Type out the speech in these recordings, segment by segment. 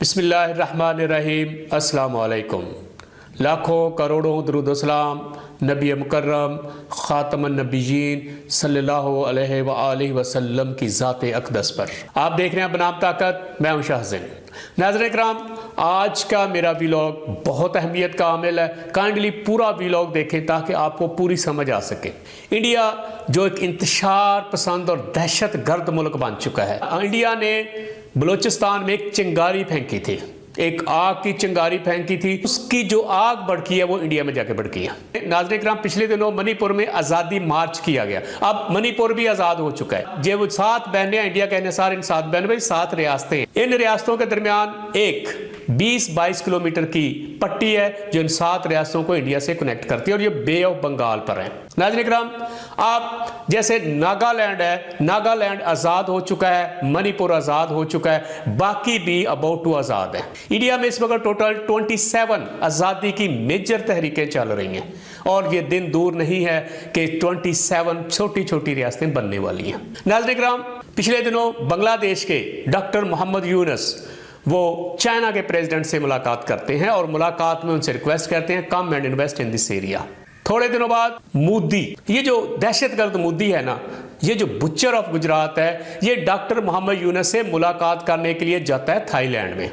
बिस्मिल्लाहिर्रहमानिर्रहीम। अस्सलाम वालेकुम। लाखों करोड़ों दुरूद सलाम नबी मुकर्रम ख़ातमुन नबिय्यीन सल्लल्लाहु अलैहि व आलिहि वसल्लम की ज़ात अक़दस पर। आप देख रहे हैं बनाम ताकत, मैं हूं शाह हुसैन। नाज़रीन इकराम, आज का मेरा व्लॉग बहुत अहमियत का हामिल है। काइंडली पूरा व्लॉग देखें ताकि आपको पूरी समझ आ सके। इंडिया जो एक इंतशार पसंद और दहशत गर्द मुल्क बन चुका है। इंडिया ने बलूचिस्तान में एक चिंगारी फेंकी थी, एक आग की चिंगारी फेंकी थी। उसकी जो आग भड़की है वो इंडिया में जाके भड़की है। नाज़रीन इकराम, पिछले दिनों मणिपुर में आज़ादी मार्च किया गया। अब मणिपुर भी आज़ाद हो चुका है। जो वो 7 बहनें इंडिया के अनुसार, इन 7 बहनों में 7 रियासतें, इन रियासतों के दरमियान एक 20-22 किलोमीटर की पट्टी है जो इन 7 रियासतों को इंडिया से कनेक्ट करती है और ये बे ऑफ बंगाल पर है। नाज़रीन इकराम, आप जैसे नागालैंड है, नागालैंड आज़ाद हो चुका है, मणिपुर आज़ाद हो चुका है, बाकी भी अबाउट टू आज़ाद है। इंडिया में इस वक्त टोटल 27 आज़ादी की मेजर तहरीकें चल रही हैं और ये दिन दूर नहीं है कि 27 छोटी छोटी रियासतें बनने वाली हैं। नाज़रीन इकराम, पिछले दिनों बांग्लादेश के डॉक्टर मोहम्मद यूनुस वो चाइना के प्रेसिडेंट से मुलाकात करते हैं और मुलाकात में उनसे रिक्वेस्ट करते हैं come and invest in this area. थोड़े दिनों बाद मोदी, ये जो दहशतगर्द मोदी है ना, ये जो बुच्चर ऑफ गुजरात है, ये डॉक्टर मोहम्मद यूनुस से मुलाकात करने के लिए जाता है थाईलैंड में।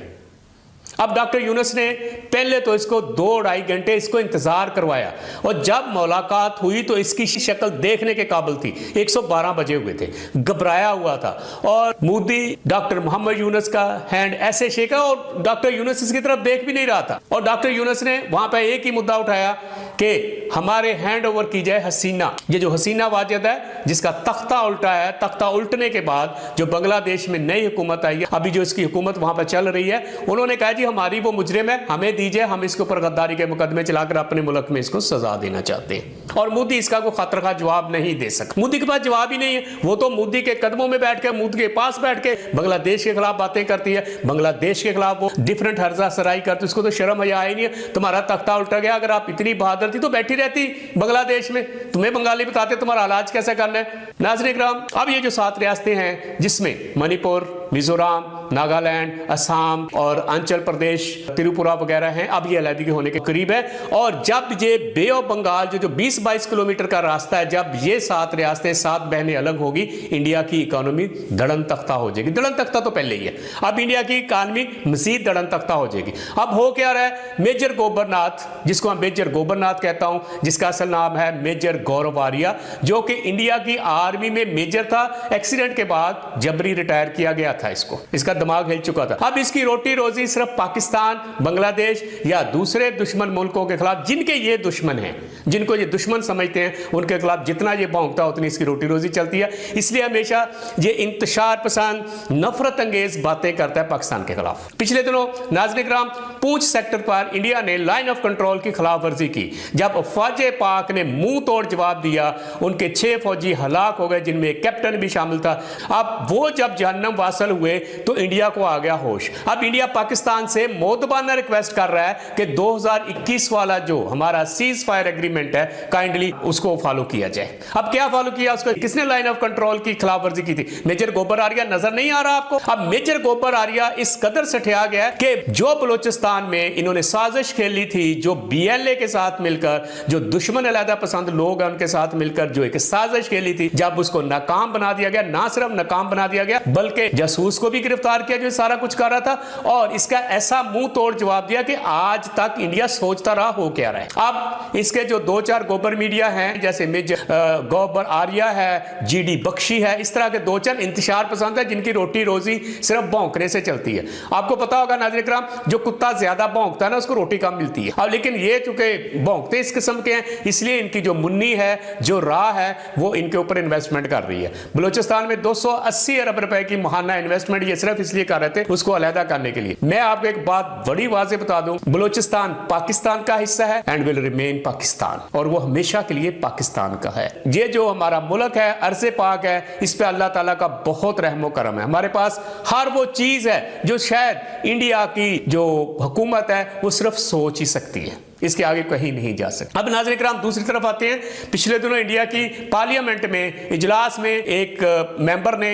अब डॉक्टर यूनुस ने पहले तो इसको 2-2.5 घंटे इसको इंतजार करवाया और जब मुलाकात हुई तो इसकी शक्ल देखने के काबिल थी। 112 बजे हुए थे, घबराया हुआ था और मोदी डॉक्टर मोहम्मद यूनुस का हैंड ऐसे शेका और डॉक्टर यूनुस इसकी तरफ देख भी नहीं रहा था। और डॉक्टर यूनुस ने वहां पर एक ही मुद्दा उठाया कि हमारे हैंड ओवर की जाए हसीना। ये जो हसीना वाजिद है जिसका तख्ता उल्टा है, तख्ता उल्टने के बाद जो बांग्लादेश में नई हुकूमत आई है, अभी जो इसकी हुकूमत वहां पर चल रही है, उन्होंने कहा जी हमारी वो मुजरिम है, हमें दीजिए, हम इसके ऊपर गद्दारी के मुकदमे चलाकर अपने मुल्क में इसको सजा देना चाहते हैं। और मोदी इसका कोई खतर का जवाब नहीं दे सकता। मोदी के पास जवाब ही नहीं है। वो तो मोदी के कदमों में बैठ के, मोदी के पास बैठ के बांग्लादेश के खिलाफ बातें करती है, बांग्लादेश के खिलाफ वो डिफरेंट हर्जा सराई करती। उसको तो शर्म हया ही नहीं है। तुम्हारा तख्ता उल्टा गया, अगर आप इतनी बहादुर थी तो बैठी रहती बांग्लादेश में, तुम्हें बंगाली बताते तुम्हारा इलाज कैसे करना है। नाज़रीन इकराम, अब ये जो 7 रियासतें हैं जिसमें मणिपुर, मिजोरम, नागालैंड, असम और अरुणाचल प्रदेश, त्रिपुरा वगैरह हैं, अब ये अलहदगी होने के करीब है। और जब ये बे ऑफ बंगाल जो 20-22 किलोमीटर का रास्ता है, जब ये 7 रियासतें, 7 बहनें अलग होगी, इंडिया की इकोनॉमी धड़न तख्ता हो जाएगी। धड़न तख्ता तो पहले ही है, अब इंडिया की इकोनॉमी मजीद धड़न तख्ता हो जाएगी। अब हो क्या रहा है, मेजर गोबरनाथ, जिसको मैं मेजर गोबरनाथ कहता हूं, जिसका असल नाम है मेजर गौरव आर्या, जो कि इंडिया की आर्मी में मेजर था, एक्सीडेंट के बाद जबरी रिटायर किया गया था। इसका दिमाग हिल चुका था। अब इसकी रोटी रोजी सिर्फ पाकिस्तान, बांग्लादेश या दूसरे दुश्मन मुल्कों के खिलाफ, जिनके ये दुश्मन हैं, जिनको ये दुश्मन समझते हैं, उनके खिलाफ जितना ये भौंकता है उतनी इसकी रोटी रोजी चलती है। इसलिए हमेशा ये इंतशार पसंद, नफरत अंगेज बातें करता है पाकिस्तान के खिलाफ। पिछले दिनों नाज़रीन इकराम, पूंछ सेक्टर पर इंडिया ने लाइन ऑफ कंट्रोल की खिलाफ वर्जी की। जब फौजे पाक ने मुंह तोड़ जवाब दिया, उनके 6 फौजी हलाक हो गए, जिनमें एक कैप्टन भी शामिल था। अब वो जब जहन्नम वासल हुए तो इंडिया को आ गया होश। अब इंडिया पाकिस्तान से मोदबाना रिक्वेस्ट कर रहा है कि 2021 वाला जो हमारा सीज फायर एग्रीमेंट है, काइंडली उसको फॉलो किया जाए। अब क्या फॉलो किया, उसको किसने लाइन ऑफ कंट्रोल की खिलाफ वर्जी की थी? मेजर गोबर आर्या। नजर नहीं आ रहा आपको? अब मेजर गोबर आर्या इस कदर सठिया गया कि जो बलूचिस्तान में इन्होंने साजिश खेली थी, जो BLA के साथ मिलकर, जो दुश्मन अलहदा पसंद लोग हैं उनके साथ मिलकर जो एक साजिश खेली थी, जब उसको नाकाम बना दिया गया, ना सिर्फ नाकाम बना दिया गया बल्कि जासूस को भी गिरफ्तार किया जो सारा कुछ कर रहा था, और इसका ऐसा मुंह तोड़ जवाब दिया कि आज तक इंडिया सोचता रहा हो क्या रहा है। अब इसके जो 2-4 गोबर मीडिया हैं, जैसे मेजर गोबर आर्या है, GD बख्शी है, इस तरह के 2-4 इंतशार पसंद है जिनकी रोटी रोजी सिर्फ भौंकने से चलती है। आपको पता होगा नाज़रीन इकराम, जो कुत्ता ज्यादा भौंकता है ना, उसको रोटी कम मिलती है। अब लेकिन ये चूंकि भौंकते इस किस्म के हैं, इसलिए इनकी जो मुन्नी है, जो राह है, वो इनके ऊपर इन्वेस्टमेंट कर रही है। बलूचिस्तान में 280 अरब रुपए की महाना इन्वेस्टमेंट ये सिर्फ इसलिए कर रहे थे उसको अलहदा करने के लिए। मैं आपको एक बात बड़ी वाज़ेह बता दूं, बलूचिस्तान पाकिस्तान का हिस्सा है एंड विल रिमेन पाकिस्तान, और वो हमेशा के लिए पाकिस्तान का है। ये जो हमारा मुल्क है, अर्ज़े पाक है, इस पे अल्लाह ताला का बहुत रहमो करम है। हमारे पास हर वो चीज है जो शायद इंडिया की जो हुकूमत है वो सिर्फ सोच ही सकती है, इसके आगे कहीं नहीं जा सकते। अब नाज़रीन किराम दूसरी तरफ आते हैं। पिछले दिनों इंडिया की पार्लियामेंट में इजलास में एक मेंबर ने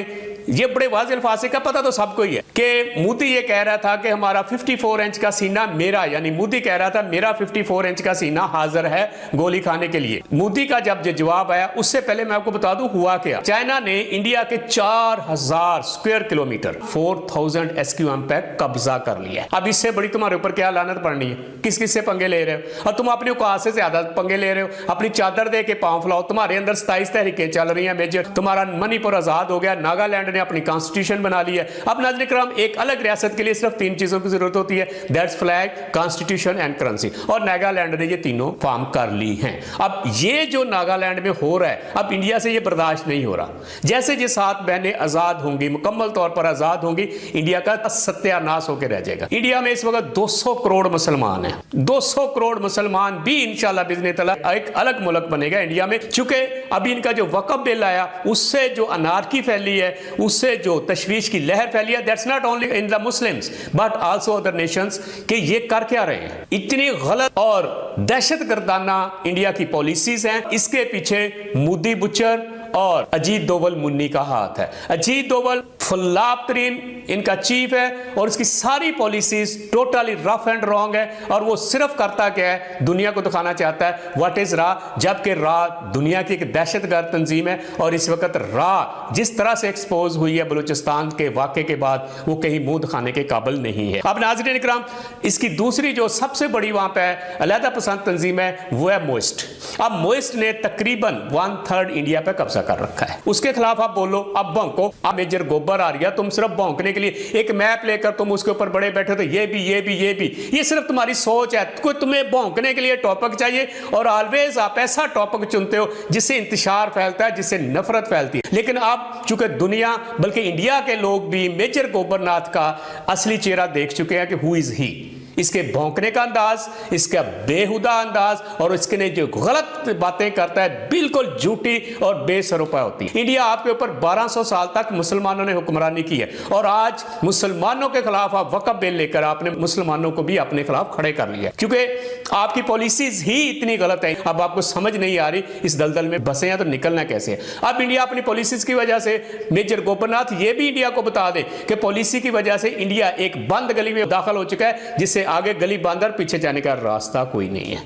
ये बड़े वाज़ेह अल्फाज से, का पता तो सबको ही है कि मोदी ये कह रहा था कि हमारा 54 इंच का सीना मेरा, यानी मोदी कह रहा था मेरा 54 इंच का सीना हाजिर है गोली खाने के लिए। मोदी का जब जवाब आया, उससे पहले मैं आपको बता दूं हुआ क्या। चाइना ने इंडिया के 4000 स्क्वायर किलोमीटर 4000 SQM पे कब्जा कर लिया। अब इससे बड़ी तुम्हारे ऊपर क्या लानत पड़नी है? किस किस से पंगे ले रहे हो? और तुम अपने औकात से ज्यादा पंगे ले रहे हो। अपनी चादर दे के पांव फैलाओ। तुम्हारे अंदर 27 तहरीकें चल रही हैं मेजर। तुम्हारा मणिपुर आजाद हो गया, नागालैंड ने अपनी कॉन्स्टिट्यूशन बना ली है। अब नाज़रीन किराम, एक अलग रियासत के लिए सिर्फ 3 चीजों की जरूरत होती है, that's flag, constitution and currency. और नागालैंड ने ये तीनों फॉर्म कर ली हैं। अब ये जो नागालैंड में हो रहा है, अब इंडिया से ये बर्दाश्त नहीं हो रहा। जैसे ये 7 बहनें आजाद होंगी, मुकम्मल तौर पर आजाद होंगी, इंडिया का सत्यानाश होकर रह जाएगा। इंडिया में इस वक्त 200 करोड़ मुसलमान हैं। 200 करोड़ मुसलमान भी इंशाल्लाह बिज़ने तआला एक अलग मुल्क बनेगा इंडिया में। चूंकि अभी इनका जो वक़्फ़ बिल आया, उससे जो अनारकी फैली है, उससे जो तशवीश की लहर फैली है, that's not only in the Muslims but also other Nations, कि ये कर क्या रहे हैं। इतनी गलत और दहशतगर्दाना इंडिया की पॉलिसीज हैं। इसके पीछे मोदी बुचर और अजीत डोवल मुन्नी का हाथ है। अजीत डोवल फुल्लाब तरीन इनका चीफ है और इसकी सारी policies totally rough and wrong है। और वो सिर्फ करता क्या है, दुनिया को दिखाना चाहता है व्हाट इज रा, जबकि रा दुनिया की एक दहशतगर्द तंजीम है। और इस वक्त रा जिस तरह से एक्सपोज हुई है बलूचिस्तान के वाक़े के बाद, वो कहीं मुंह दिखाने के काबिल नहीं है। अब नाज़रीन इकराम, इसकी दूसरी जो सबसे बड़ी वहां पर अलहदा पसंद तंजीम है, वो है मोइस्ट। अब मोइस्ट ने तकरीबन 1/3 इंडिया पे कब्जा कर रखा है। उसके खिलाफ आप बोलो, अब भौंको। अब मेजर गोबर आ रही है, तुम सिर्फ भौंकने के लिए एक मैप लेकर तुम उसके ऊपर बड़े बैठे, तो ये भी ये भी ये भी, ये सिर्फ तुम्हारी सोच है। कोई तुम्हें भौंकने के लिए टॉपिक चाहिए और ऑलवेज आप ऐसा टॉपिक चुनते हो जिससे इंतशार फैलता है, जिससे नफरत फैलती है। लेकिन अब चूंकि दुनिया बल्कि इंडिया के लोग भी मेजर गोबरनाथ का असली चेहरा देख चुके हैं कि हु इज ही। इसके भौंकने का अंदाज, इसका बेहुदा अंदाज और इसके ने जो गलत बातें करता है, बिल्कुल झूठी और बेसरोपा होती है। इंडिया आपके ऊपर 1200 साल तक मुसलमानों ने हुक्मरानी की है और आज मुसलमानों के खिलाफ आप वक़्फ़ बिल लेकर आपने मुसलमानों को भी अपने खिलाफ खड़े कर लिया, क्योंकि आपकी पॉलिसीज ही इतनी गलत है। अब आपको समझ नहीं आ रही इस दलदल में बसे हैं तो निकलना कैसे है। अब इंडिया अपनी पॉलिसीज की वजह से, मेजर गोपनाथ ये भी इंडिया को बता दे कि पॉलिसी की वजह से इंडिया एक बंद गली में दाखिल हो चुका है, जिससे आगे गली बंद और पीछे जाने का रास्ता कोई नहीं है।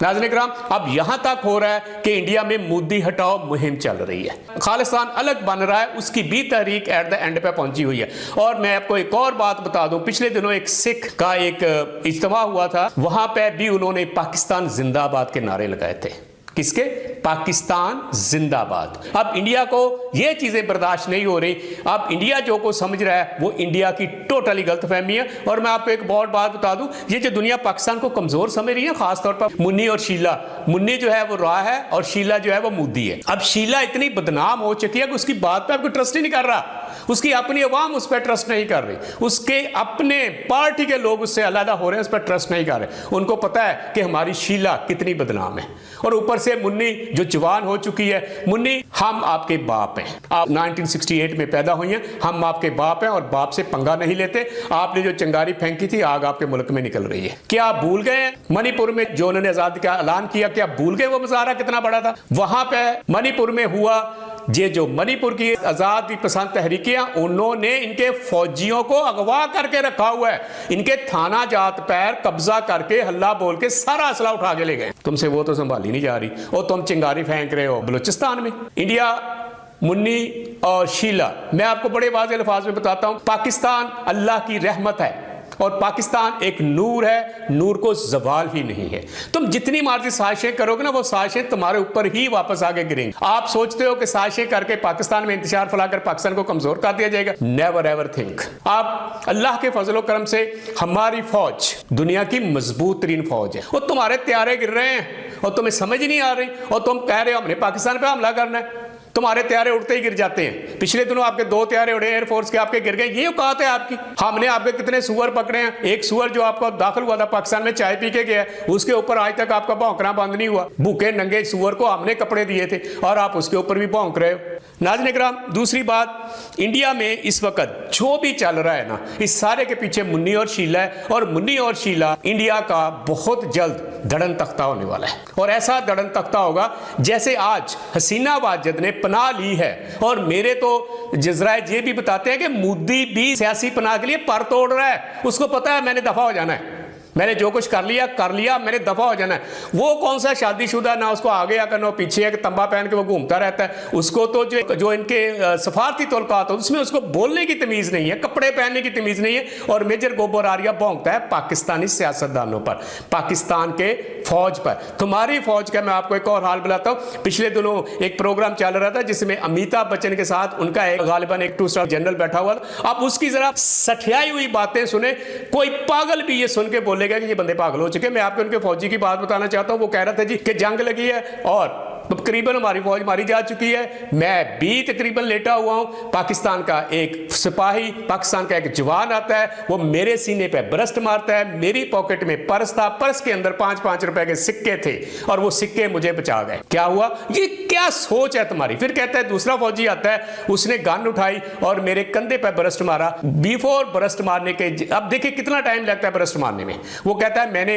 नाज़रीन किराम, अब यहां तक हो रहा है कि इंडिया में मोदी हटाओ मुहिम चल रही है। खालिस्तान अलग बन रहा है, उसकी भी तहरीक एट द एंड पे पहुंची हुई है। और मैं आपको एक और बात बता दूं, पिछले दिनों एक सिख का एक इज्तिमा हुआ था, वहां पे भी उन्होंने पाकिस्तान जिंदाबाद के नारे लगाए थे। किसके? पाकिस्तान जिंदाबाद। अब इंडिया को ये चीजें बर्दाश्त नहीं हो रही। अब इंडिया जो को समझ रहा है वो इंडिया की टोटली गलतफहमी है। और मैं आपको एक बहुत बात बता दूं, ये जो दुनिया पाकिस्तान को कमजोर समझ रही है, खासतौर पर मुन्नी और शीला। मुन्नी जो है वो रा है और शीला जो है वो मोदी है। अब शीला इतनी बदनाम हो चुकी है कि उसकी बात पे आपको ट्रस्ट ही नहीं कर रहा, उसकी अपनी अवाम उस पर ट्रस्ट नहीं कर रही, उसके अपने पार्टी के लोग उससे अलग हो रहे हैं, उस पर ट्रस्ट नहीं कर रहे। उनको पता है कि हमारी शीला कितनी बदनाम है। और ऊपर से मुन्नी जो जवान हो चुकी है, मुन्नी हम आपके बाप हैं, आप 1968 में पैदा हुई हैं, हम आपके बाप हैं और बाप से पंगा नहीं लेते। आपने जो चिंगारी फेंकी थी, आग आपके मुल्क में निकल रही है। क्या आप भूल गए हैं मणिपुर में जो उन्होंने आजादी का ऐलान किया? क्या भूल गए वो मुजाहरा कितना बड़ा था? वहां पे मणिपुर में हुआ, ये जो मणिपुर की आजादी पसंद तहरीकियां, उन्होंने इनके फौजियों को अगवा करके रखा हुआ है, इनके थाना जात पैर कब्जा करके हल्ला बोल के सारा असला उठा के ले गए। तुमसे वो तो संभाली नहीं जा रही और तुम चिंगारी फेंक रहे हो बलूचिस्तान में। इंडिया, मुन्नी और शीला, मैं आपको बड़े वाज़ेह अल्फाज में बताता हूं, पाकिस्तान अल्लाह की रहमत है और पाकिस्तान एक नूर है, नूर को जवाल ही नहीं है। तुम जितनी मर्जी साजिशें करोगे ना, वो साजिशें तुम्हारे ऊपर ही वापस आगे गिरेंगी। आप सोचते हो कि साजिशें करके पाकिस्तान में इंतशार फैलाकर पाकिस्तान को कमजोर कर दिया जाएगा? Never ever think. आप अल्लाह के फजलो करम से हमारी फौज दुनिया की मजबूत तरीन फौज है, और तुम्हारे त्यारे गिर रहे हैं और तुम्हें समझ नहीं आ रही और तुम कह रहे हो हमने पाकिस्तान पे हमला करना है। तुम्हारे त्यारे उड़ते ही गिर जाते हैं। पिछले दिनों आपके 2 त्यारे उड़े एयरफोर्स के, आपके गिर गए। ये औकात है आपकी? हमने आपके कितने सुअर पकड़े हैं। एक सुअर जो आपका दाखिल हुआ था पाकिस्तान में, चाय पी के गया, उसके ऊपर आज तक आपका भौंकना बंद नहीं हुआ। भूखे नंगे सुअर को हमने कपड़े दिए थे और आप उसके ऊपर भी भौंक रहे हो। नाज़रीन इकराम, दूसरी बात, इंडिया में इस वक्त जो भी चल रहा है ना, इस सारे के पीछे मुन्नी और शीला है, और मुन्नी और शीला इंडिया का बहुत जल्द धड़न तख्ता होने वाला है। और ऐसा धड़न तख्ता होगा जैसे आज हसीना वाजिद ने पनाह ली है। और मेरे तो जजराए ये भी बताते हैं कि मोदी भी सियासी पनाह के लिए पर तोड़ रहा है। उसको पता है मैंने दफा हो जाना है, मैंने जो कुछ कर लिया, मैंने दफा हो जाना है। वो कौन सा शादीशुदा, ना उसको आगे आकर ना पीछे है, तंबा पहन के वो घूमता रहता है। उसको तो जो इनके सफारती तल्कात हो उसमें उसको बोलने की तमीज़ नहीं है, कपड़े पहनने की तमीज़ नहीं है। और मेजर गोबर आरिया भौंकता है पाकिस्तानी सियासतदानों पर, पाकिस्तान के फौज पर। तुम्हारी फौज का मैं आपको एक और हाल बुलाता हूँ। पिछले दिनों एक प्रोग्राम चल रहा था जिसमें अमिताभ बच्चन के साथ उनका एक गालिबन एक 2 स्टार जनरल बैठा हुआ था। अब उसकी जरा सठियाई हुई बातें सुने, कोई पागल भी ये सुन के बोले कि ये बंदे पागल हो चुके। मैं आपको उनके फौजी की बात बताना चाहता हूं। वो कह रहा था जी कि जंग लगी है और तकरीबन हमारी फौज मारी जा चुकी है, मैं भी तकरीबन लेटा हुआ हूं। पाकिस्तान का एक सिपाही, पाकिस्तान का एक जवान आता है, वो मेरे सीने पे बरस्ट मारता है। मेरी पॉकेट में पर्स था, पर्स के अंदर 5-5 रुपए के सिक्के थे और वो सिक्के मुझे बचा गए। क्या हुआ? ये क्या सोच है तुम्हारी? फिर कहता है दूसरा फौजी आता है, उसने गन उठाई और मेरे कंधे पे बरस्ट मारा। बिफोर बरस्ट मारने के, अब देखिए कितना टाइम लगता है बरस्ट मारने में। वो कहता है मैंने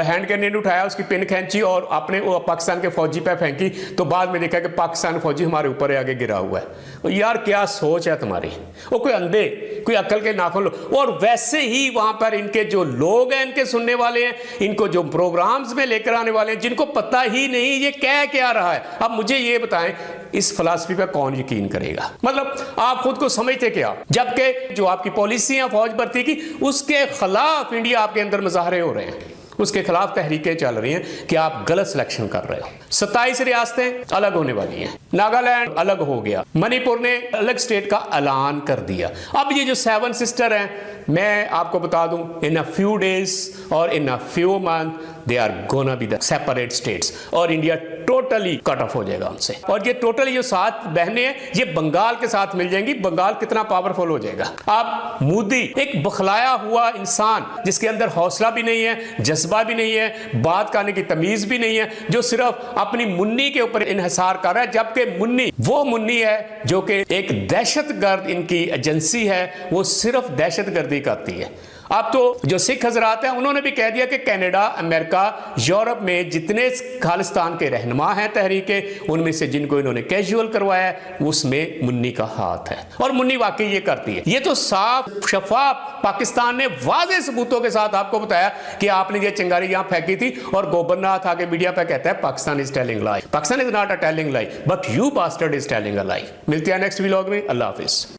हैंड ग्रेनेड उठाया, उसकी पिन खींची और अपने पाकिस्तान के फौजी पे फेंकी, तो बाद में देखा कि पाकिस्तान फौजी हमारे ऊपर आगे गिरा हुआ है। यार क्या सोच है तुम्हारी? वो कोई अंधे, कोई अक्ल के नाखुन। और वैसे ही वहां पर इनके जो लोग हैं, इनके सुनने वाले हैं, इनको जो प्रोग्राम्स में लेकर आने वाले हैं, जिनको पता ही नहीं ये कह क्या रहा है। अब मुझे ये बताएं, इस फिलॉसफी पर कौन यकीन करेगा? मतलब आप खुद को समझते क्या? जबकि जो आपकी पॉलिसियां फौज भर्ती की, उसके खिलाफ इंडिया आपके अंदर मुजाहरे हो रहे हैं, उसके खिलाफ तहरीकें चल रही हैं कि आप गलत सिलेक्शन कर रहे हो। 27 रियासतें अलग होने वाली हैं, नागालैंड अलग हो गया, मणिपुर ने अलग स्टेट का ऐलान कर दिया। अब ये जो 7 सिस्टर हैं, मैं आपको बता दूं, इन अ फ्यू डेज और in a few month they are gonna be the separate states, और इंडिया टोटली कट ऑफ हो जाएगा उनसे। और ये टोटली जो 7 बहनें हैं, ये बंगाल के साथ मिल जाएंगी। बंगाल कितना पावरफुल हो जाएगा। अब मोदी एक बखलाया हुआ इंसान, जिसके अंदर हौसला भी नहीं है, जज्बा भी नहीं है, बात करने की तमीज भी नहीं है, जो सिर्फ अपनी मुन्नी के ऊपर इन्हिसार कर रहा है। जबकि मुन्नी वो मुन्नी है जो कि एक दहशतगर्द इनकी एजेंसी है, वो सिर्फ दहशतगर्दी करती है। अब तो जो सिख हजरात हैं, उन्होंने भी कह दिया कि कनाडा, अमेरिका, यूरोप में जितने खालिस्तान के रहनुमा हैं तहरीके, उनमें से जिनको इन्होंने कैजुअल करवाया है, उसमें मुन्नी का हाथ है। और मुन्नी वाकई ये करती है। ये तो साफ शफाफ पाकिस्तान ने वाज़ेह सबूतों के साथ आपको बताया कि आपने ये चिंगारी यहां फेंकी थी, और गोबरनाथ आके मीडिया पे कहता है Pakistan is telling lie. Pakistan is not a telling lie, but you bastard is telling a lie. मिलते हैं नेक्स्ट व्लॉग में। अल्लाह हाफिज।